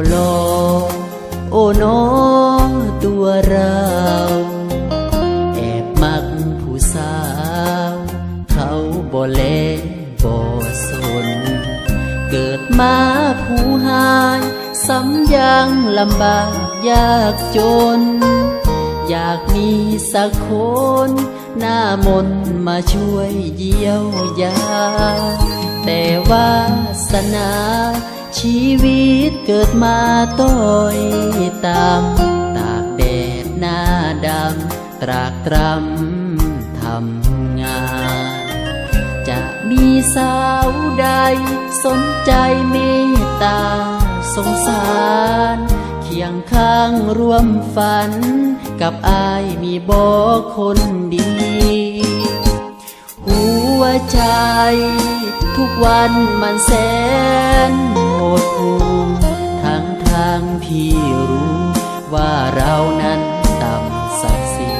หล่อโอ้น้อตัวเราแอบมักผู้สาวเขาบ่แลบ่สนเกิดมาผู้หายซ้ำยังลำบากยากจนอยากมีสักคนหน้ามนมาช่วยเยียวยาแต่วาสนาชีวิตเกิดมาต้อยต่ำตากแดดหน้าดำตรากตรำทำงานจะมีสาวใดสนใจเมตตาสงสารเคียงข้างร่วมฝันกับอายมีบ่คนดีหัวใจทุกวันมันแสนโหดหู่ทั้งพี่รู้ว่าเรานั้นต่ำศักดิ์ศรี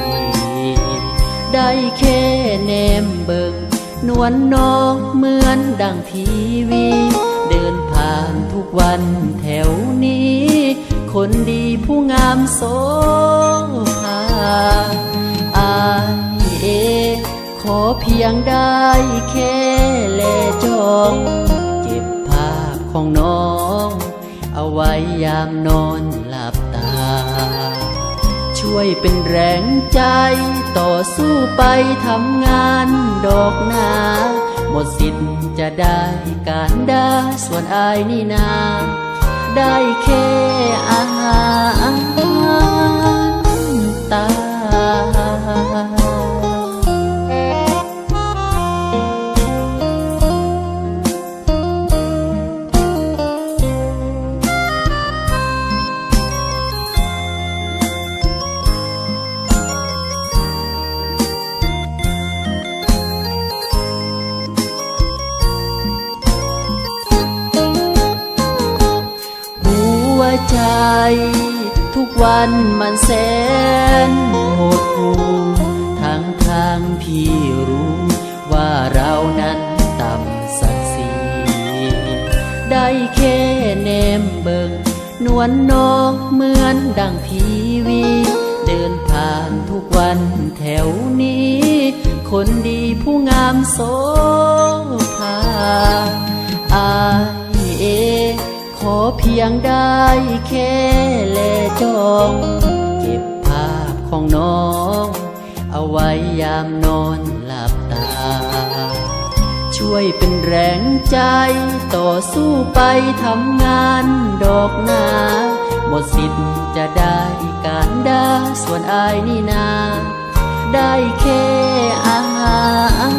ได้แค่แนมเบิ่งนวลน้องเหมือนดังทีวีเดินผ่านทุกวันแถวนี้คนดีผู้งามโสภาอายเองขอเพียงได้แค่แลจ้องเก็บภาพของน้องเอาไว้ยามนอนหลับตาช่วยเป็นแรงใจต่อสู้ไปทำงานดอกนาหมดสิทธิ์จะได้การด่าส่วนอายนี่นาได้แค่อาหารตาใจทุกวันมันแสนโหดหู่ทั้งพี่รู้ว่าเรานั้นต่ำศักดิ์ศรีได้แค่แนมเบิ่งนวลน้องเหมือนดังทีวีเดินผ่านทุกวันแถวนี้คนดีผู้งามโสภาอายเองขอเพียงได้แค่แลจ้องเก็บภาพของน้องเอาไว้ยามนอนหลับตาช่วยเป็นแรงใจต่อสู้ไปทำงานดอกนาหมดสิทธิ์จะได้การด่าส่วนอายนี่นาได้แค่อาหาร